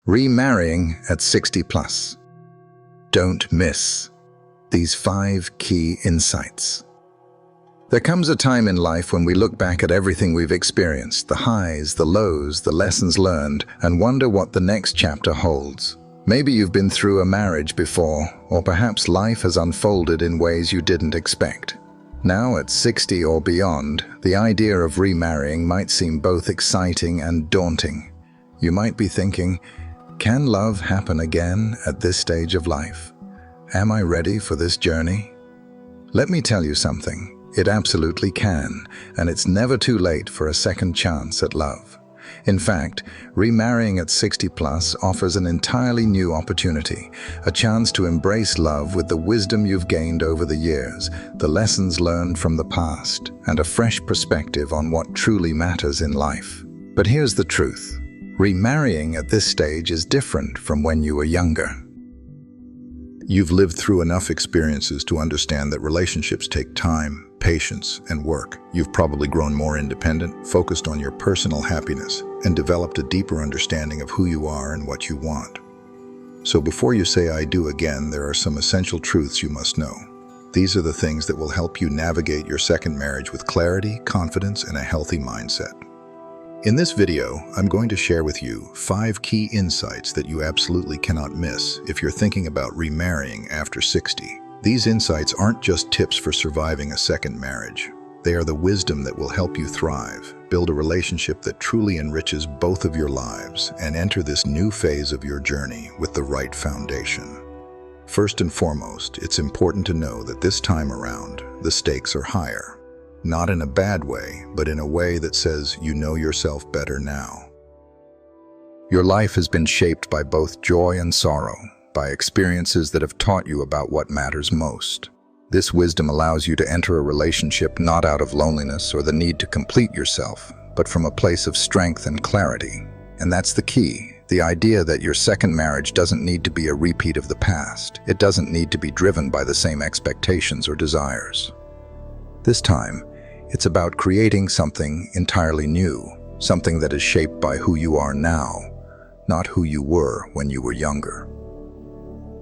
Remarrying at 60 plus. Don't miss these 5 key insights. There comes a time in life when we look back at everything we've experienced, the highs, the lows, the lessons learned, and wonder what the next chapter holds. Maybe you've been through a marriage before, or perhaps life has unfolded in ways you didn't expect. Now at 60 or beyond, the idea of remarrying might seem both exciting and daunting. You might be thinking, can love happen again at this stage of life? Am I ready for this journey? Let me tell you something. It absolutely can, and it's never too late for a second chance at love. In fact, remarrying at 60 plus offers an entirely new opportunity, a chance to embrace love with the wisdom you've gained over the years, the lessons learned from the past, and a fresh perspective on what truly matters in life. But here's the truth. Remarrying at this stage is different from when you were younger. You've lived through enough experiences to understand that relationships take time, patience, and work. You've probably grown more independent, focused on your personal happiness, and developed a deeper understanding of who you are and what you want. So before you say "I do" again, there are some essential truths you must know. These are the things that will help you navigate your second marriage with clarity, confidence, and a healthy mindset. In this video, I'm going to share with you 5 key insights that you absolutely cannot miss if you're thinking about remarrying after 60. These insights aren't just tips for surviving a second marriage. They are the wisdom that will help you thrive, build a relationship that truly enriches both of your lives, and enter this new phase of your journey with the right foundation. First and foremost, it's important to know that this time around, the stakes are higher. Not in a bad way, but in a way that says you know yourself better now. Your life has been shaped by both joy and sorrow, by experiences that have taught you about what matters most. This wisdom allows you to enter a relationship not out of loneliness or the need to complete yourself, but from a place of strength and clarity. And that's the key. The idea that your second marriage doesn't need to be a repeat of the past. It doesn't need to be driven by the same expectations or desires. This time, it's about creating something entirely new, something that is shaped by who you are now, not who you were when you were younger.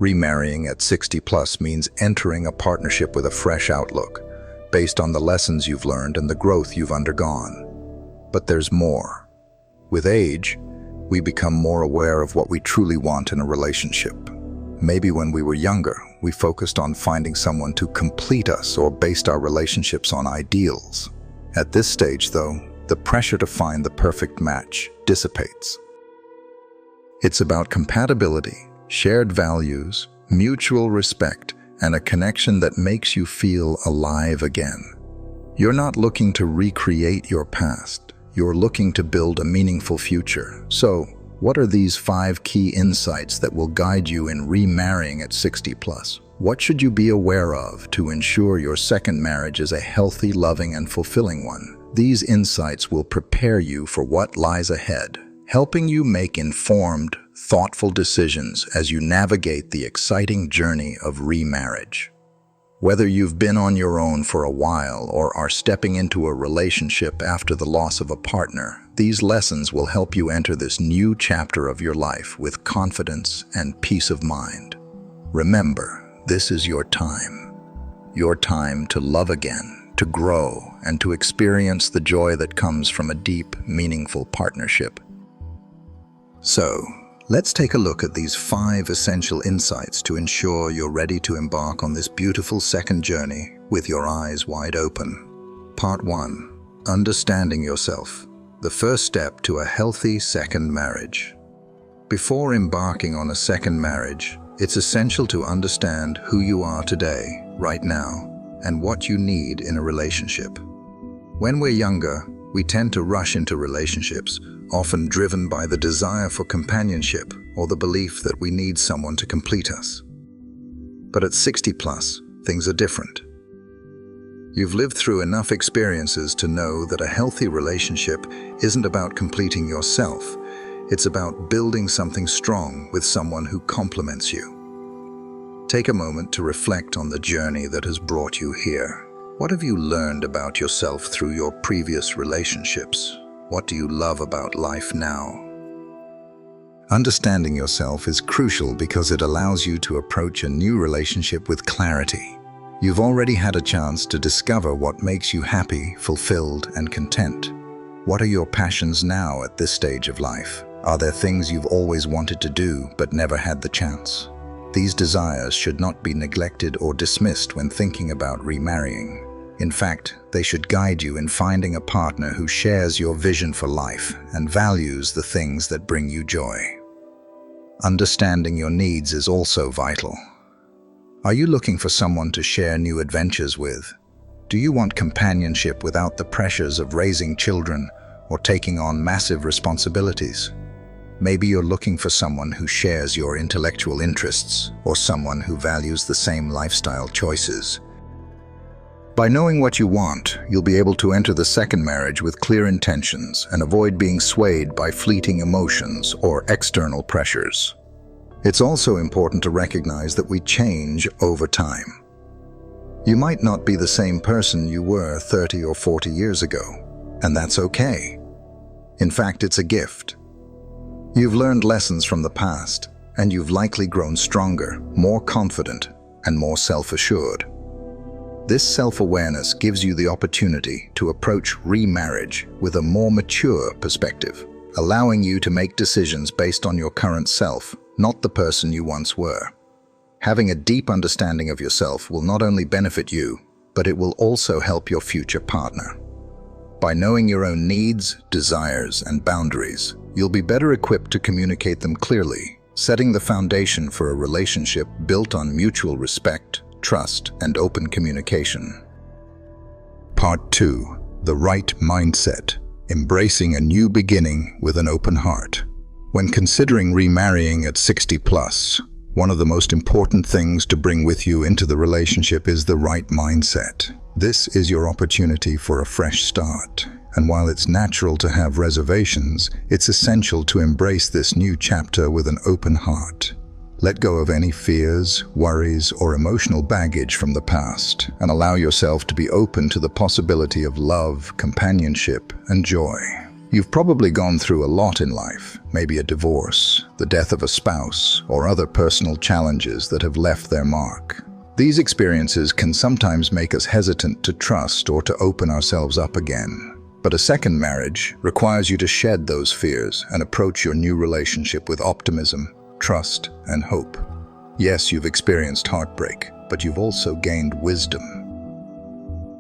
Remarrying at 60 plus means entering a partnership with a fresh outlook, based on the lessons you've learned and the growth you've undergone. But there's more. With age, we become more aware of what we truly want in a relationship. Maybe when we were younger, we focused on finding someone to complete us or based our relationships on ideals. At this stage, though, the pressure to find the perfect match dissipates. It's about compatibility, shared values, mutual respect, and a connection that makes you feel alive again. You're not looking to recreate your past. You're looking to build a meaningful future. So, what are these 5 key insights that will guide you in remarrying at 60 plus? What should you be aware of to ensure your second marriage is a healthy, loving, and fulfilling one? These insights will prepare you for what lies ahead, helping you make informed, thoughtful decisions as you navigate the exciting journey of remarriage. Whether you've been on your own for a while or are stepping into a relationship after the loss of a partner, these lessons will help you enter this new chapter of your life with confidence and peace of mind. Remember, this is your time to love again, to grow, and to experience the joy that comes from a deep, meaningful partnership. So, let's take a look at these 5 essential insights to ensure you're ready to embark on this beautiful second journey with your eyes wide open. Part 1. Understanding yourself. The first step to a healthy second marriage. Before embarking on a second marriage, it's essential to understand who you are today, right now, and what you need in a relationship. When we're younger, we tend to rush into relationships, often driven by the desire for companionship or the belief that we need someone to complete us. But at 60 plus, things are different. You've lived through enough experiences to know that a healthy relationship isn't about completing yourself. It's about building something strong with someone who complements you. Take a moment to reflect on the journey that has brought you here. What have you learned about yourself through your previous relationships? What do you love about life now? Understanding yourself is crucial because it allows you to approach a new relationship with clarity. You've already had a chance to discover what makes you happy, fulfilled, and content. What are your passions now at this stage of life? Are there things you've always wanted to do but never had the chance? These desires should not be neglected or dismissed when thinking about remarrying. In fact, they should guide you in finding a partner who shares your vision for life and values the things that bring you joy. Understanding your needs is also vital. Are you looking for someone to share new adventures with? Do you want companionship without the pressures of raising children or taking on massive responsibilities? Maybe you're looking for someone who shares your intellectual interests or someone who values the same lifestyle choices. By knowing what you want, you'll be able to enter the second marriage with clear intentions and avoid being swayed by fleeting emotions or external pressures. It's also important to recognize that we change over time. You might not be the same person you were 30 or 40 years ago, and that's okay. In fact, it's a gift. You've learned lessons from the past, and you've likely grown stronger, more confident, and more self-assured. This self-awareness gives you the opportunity to approach remarriage with a more mature perspective, allowing you to make decisions based on your current self, not the person you once were. Having a deep understanding of yourself will not only benefit you, but it will also help your future partner. By knowing your own needs, desires, and boundaries, you'll be better equipped to communicate them clearly, setting the foundation for a relationship built on mutual respect, trust, and open communication. Part 2. The right mindset. Embracing a new beginning with an open heart. When considering remarrying at 60+, one of the most important things to bring with you into the relationship is the right mindset. This is your opportunity for a fresh start. And while it's natural to have reservations, it's essential to embrace this new chapter with an open heart. Let go of any fears, worries, or emotional baggage from the past, and allow yourself to be open to the possibility of love, companionship, and joy. You've probably gone through a lot in life, maybe a divorce, the death of a spouse, or other personal challenges that have left their mark. These experiences can sometimes make us hesitant to trust or to open ourselves up again. But a second marriage requires you to shed those fears and approach your new relationship with optimism, trust, and hope. Yes, you've experienced heartbreak, but you've also gained wisdom.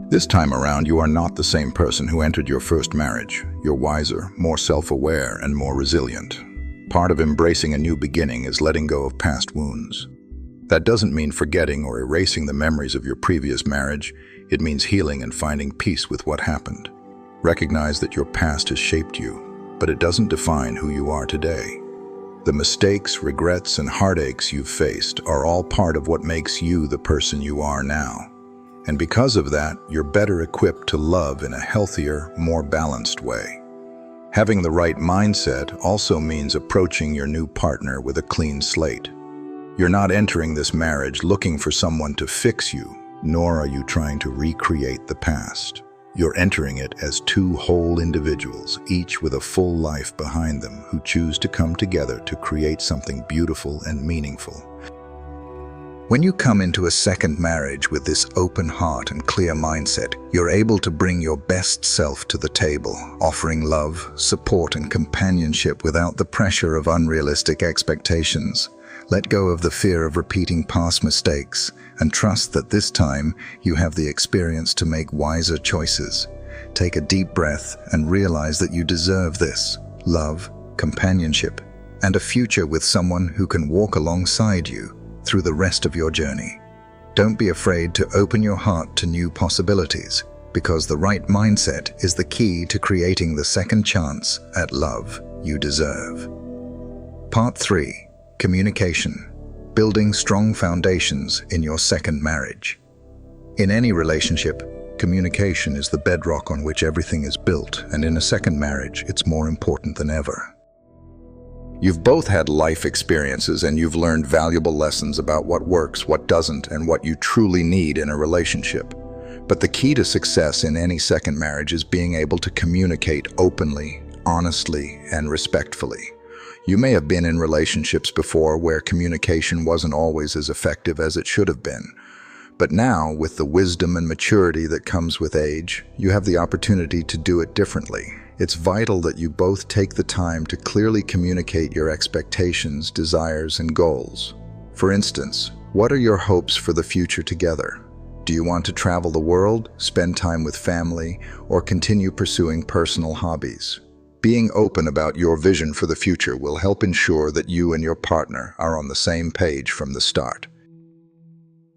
This time around, you are not the same person who entered your first marriage. You're wiser, more self-aware, and more resilient. Part of embracing a new beginning is letting go of past wounds. That doesn't mean forgetting or erasing the memories of your previous marriage. It means healing and finding peace with what happened. Recognize that your past has shaped you, but it doesn't define who you are today. The mistakes, regrets, and heartaches you've faced are all part of what makes you the person you are now. And because of that, you're better equipped to love in a healthier, more balanced way. Having the right mindset also means approaching your new partner with a clean slate. You're not entering this marriage looking for someone to fix you, nor are you trying to recreate the past. You're entering it as two whole individuals, each with a full life behind them, who choose to come together to create something beautiful and meaningful. When you come into a second marriage with this open heart and clear mindset, you're able to bring your best self to the table, offering love, support, and companionship without the pressure of unrealistic expectations. Let go of the fear of repeating past mistakes and trust that this time you have the experience to make wiser choices. Take a deep breath and realize that you deserve this: love, companionship, and a future with someone who can walk alongside you through the rest of your journey. Don't be afraid to open your heart to new possibilities, because the right mindset is the key to creating the second chance at love you deserve. Part 3. Communication. Building strong foundations in your second marriage. In any relationship, communication is the bedrock on which everything is built, and in a second marriage, it's more important than ever. You've both had life experiences, and you've learned valuable lessons about what works, what doesn't, and what you truly need in a relationship. But the key to success in any second marriage is being able to communicate openly, honestly, and respectfully. You may have been in relationships before where communication wasn't always as effective as it should have been. But now, with the wisdom and maturity that comes with age, you have the opportunity to do it differently. It's vital that you both take the time to clearly communicate your expectations, desires, and goals. For instance, what are your hopes for the future together? Do you want to travel the world, spend time with family, or continue pursuing personal hobbies? Being open about your vision for the future will help ensure that you and your partner are on the same page from the start.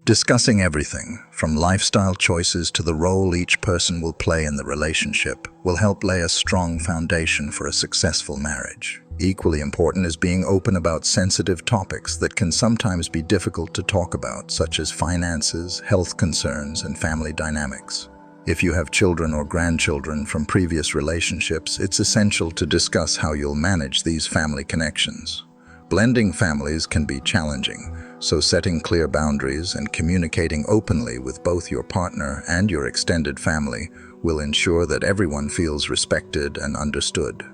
Discussing everything, from lifestyle choices to the role each person will play in the relationship, will help lay a strong foundation for a successful marriage. Equally important is being open about sensitive topics that can sometimes be difficult to talk about, such as finances, health concerns, and family dynamics. If you have children or grandchildren from previous relationships, it's essential to discuss how you'll manage these family connections. Blending families can be challenging, so setting clear boundaries and communicating openly with both your partner and your extended family will ensure that everyone feels respected and understood.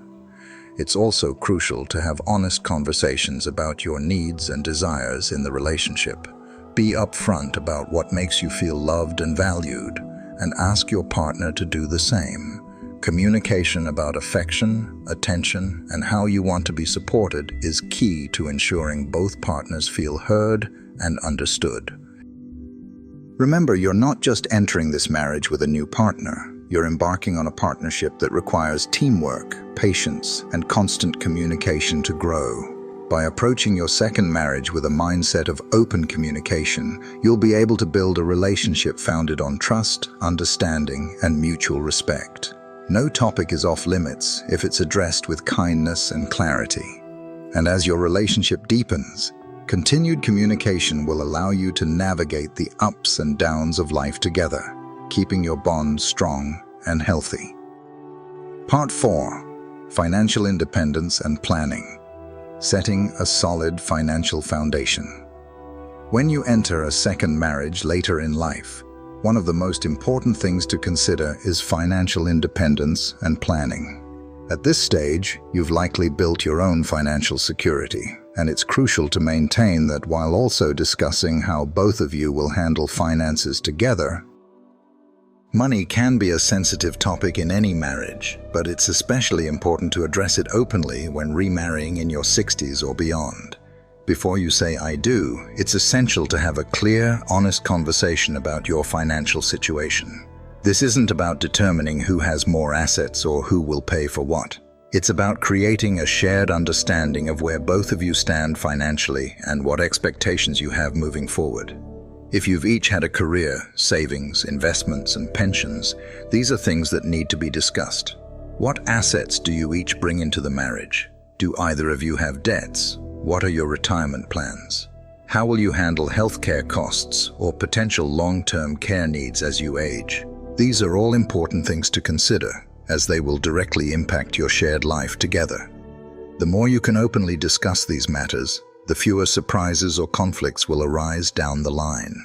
It's also crucial to have honest conversations about your needs and desires in the relationship. Be upfront about what makes you feel loved and valued, and ask your partner to do the same. Communication about affection, attention, and how you want to be supported is key to ensuring both partners feel heard and understood. Remember, you're not just entering this marriage with a new partner. You're embarking on a partnership that requires teamwork, patience, and constant communication to grow. By approaching your second marriage with a mindset of open communication, you'll be able to build a relationship founded on trust, understanding, and mutual respect. No topic is off limits if it's addressed with kindness and clarity. And as your relationship deepens, continued communication will allow you to navigate the ups and downs of life together, keeping your bond strong and healthy. Part 4. Financial independence and planning. Setting a solid financial foundation. When you enter a second marriage later in life, one of the most important things to consider is financial independence and planning. At this stage, you've likely built your own financial security, and it's crucial to maintain that while also discussing how both of you will handle finances together. Money can be a sensitive topic in any marriage, but it's especially important to address it openly when remarrying in your 60s or beyond. Before you say "I do," it's essential to have a clear, honest conversation about your financial situation. This isn't about determining who has more assets or who will pay for what. It's about creating a shared understanding of where both of you stand financially and what expectations you have moving forward. If you've each had a career, savings, investments, and pensions, these are things that need to be discussed. What assets do you each bring into the marriage? Do either of you have debts? What are your retirement plans? How will you handle healthcare costs or potential long-term care needs as you age? These are all important things to consider, as they will directly impact your shared life together. The more you can openly discuss these matters, the fewer surprises or conflicts will arise down the line.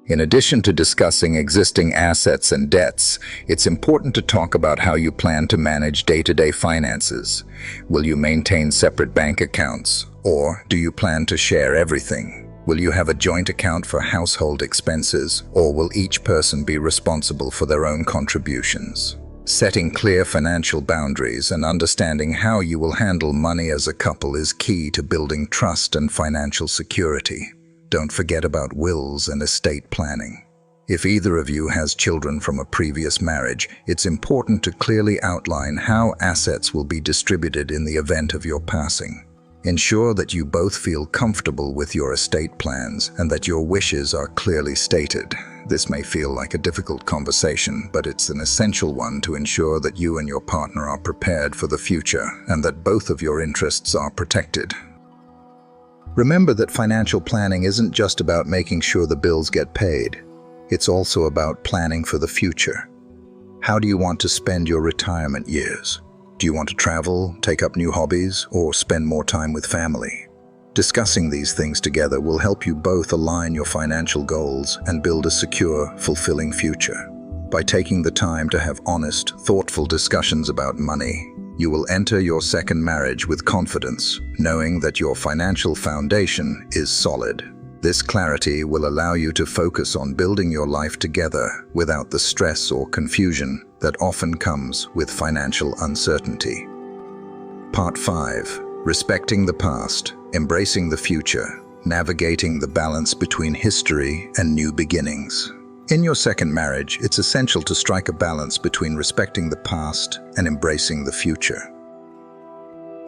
In addition to discussing existing assets and debts, it's important to talk about how you plan to manage day-to-day finances. Will you maintain separate bank accounts, or do you plan to share everything? Will you have a joint account for household expenses, or will each person be responsible for their own contributions? Setting clear financial boundaries and understanding how you will handle money as a couple is key to building trust and financial security. Don't forget about wills and estate planning. If either of you has children from a previous marriage, it's important to clearly outline how assets will be distributed in the event of your passing. Ensure that you both feel comfortable with your estate plans and that your wishes are clearly stated. This may feel like a difficult conversation, but it's an essential one to ensure that you and your partner are prepared for the future and that both of your interests are protected. Remember that financial planning isn't just about making sure the bills get paid. It's also about planning for the future. How do you want to spend your retirement years? Do you want to travel, take up new hobbies, or spend more time with family? Discussing these things together will help you both align your financial goals and build a secure, fulfilling future. By taking the time to have honest, thoughtful discussions about money, You will enter your second marriage with confidence, knowing that your financial foundation is solid. This clarity will allow you to focus on building your life together without the stress or confusion that often comes with financial uncertainty. Part 5. Respecting the past, embracing the future, navigating the balance between history and new beginnings. In your second marriage, it's essential to strike a balance between respecting the past and embracing the future.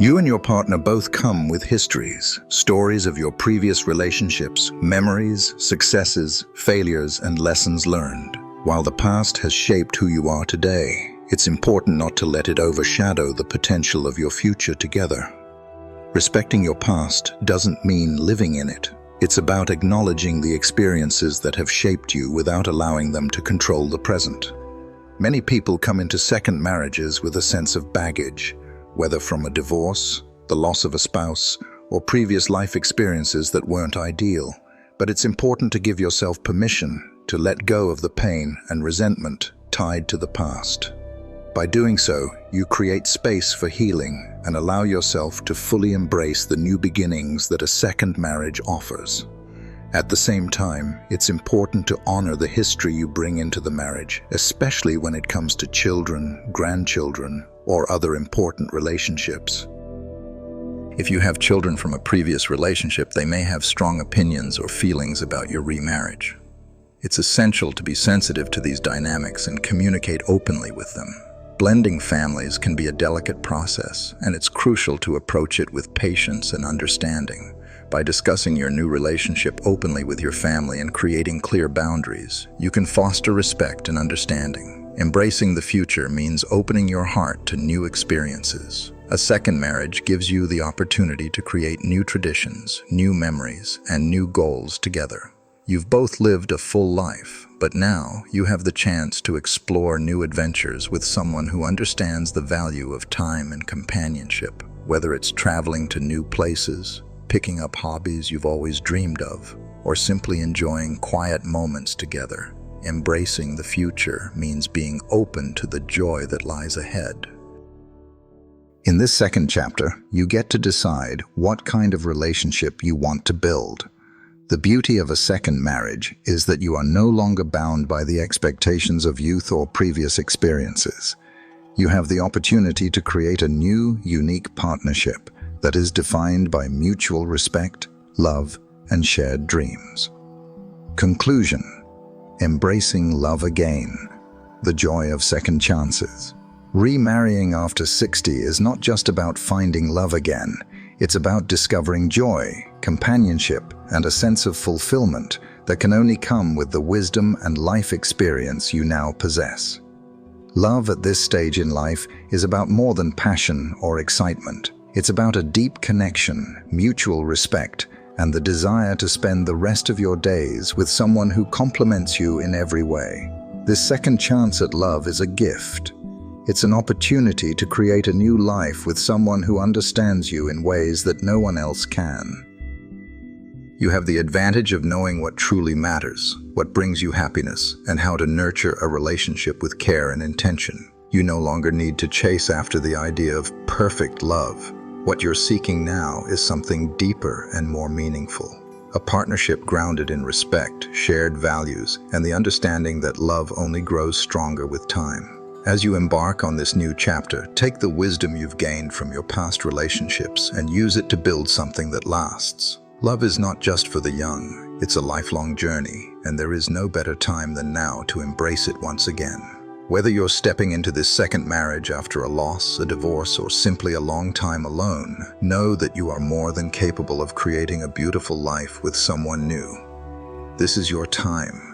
You and your partner both come with histories, stories of your previous relationships, memories, successes, failures, and lessons learned. While the past has shaped who you are today, it's important not to let it overshadow the potential of your future together. Respecting your past doesn't mean living in it. It's about acknowledging the experiences that have shaped you without allowing them to control the present. Many people come into second marriages with a sense of baggage, whether from a divorce, the loss of a spouse, or previous life experiences that weren't ideal. But it's important to give yourself permission to let go of the pain and resentment tied to the past. By doing so, you create space for healing and allow yourself to fully embrace the new beginnings that a second marriage offers. At the same time, it's important to honor the history you bring into the marriage, especially when it comes to children, grandchildren, or other important relationships. If you have children from a previous relationship, they may have strong opinions or feelings about your remarriage. It's essential to be sensitive to these dynamics and communicate openly with them. Blending families can be a delicate process, and it's crucial to approach it with patience and understanding. By discussing your new relationship openly with your family and creating clear boundaries, you can foster respect and understanding. Embracing the future means opening your heart to new experiences. A second marriage gives you the opportunity to create new traditions, new memories, and new goals together. You've both lived a full life, but now you have the chance to explore new adventures with someone who understands the value of time and companionship, whether it's traveling to new places, picking up hobbies you've always dreamed of, or simply enjoying quiet moments together. Embracing the future means being open to the joy that lies ahead. In this second chapter, you get to decide what kind of relationship you want to build. The beauty of a second marriage is that you are no longer bound by the expectations of youth or previous experiences. You have the opportunity to create a new, unique partnership that is defined by mutual respect, love, and shared dreams. Conclusion: embracing love again, the joy of second chances. Remarrying after 60 is not just about finding love again. It's about discovering joy, companionship, and a sense of fulfillment that can only come with the wisdom and life experience you now possess. Love at this stage in life is about more than passion or excitement. It's about a deep connection, mutual respect, and the desire to spend the rest of your days with someone who complements you in every way. This second chance at love is a gift. It's an opportunity to create a new life with someone who understands you in ways that no one else can. You have the advantage of knowing what truly matters, what brings you happiness, and how to nurture a relationship with care and intention. You no longer need to chase after the idea of perfect love. What you're seeking now is something deeper and more meaningful. A partnership grounded in respect, shared values, and the understanding that love only grows stronger with time. As you embark on this new chapter, take the wisdom you've gained from your past relationships and use it to build something that lasts. Love is not just for the young, it's a lifelong journey, and there is no better time than now to embrace it once again. Whether you're stepping into this second marriage after a loss, a divorce, or simply a long time alone, know that you are more than capable of creating a beautiful life with someone new. This is your time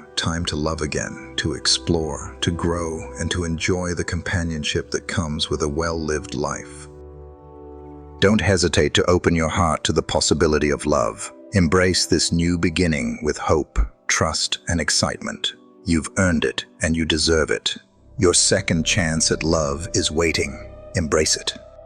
to love again, to explore, to grow, and to enjoy the companionship that comes with a well-lived life. Don't hesitate to open your heart to the possibility of love. Embrace this new beginning with hope, trust, and excitement. You've earned it, and you deserve it. Your second chance at love is waiting. Embrace it.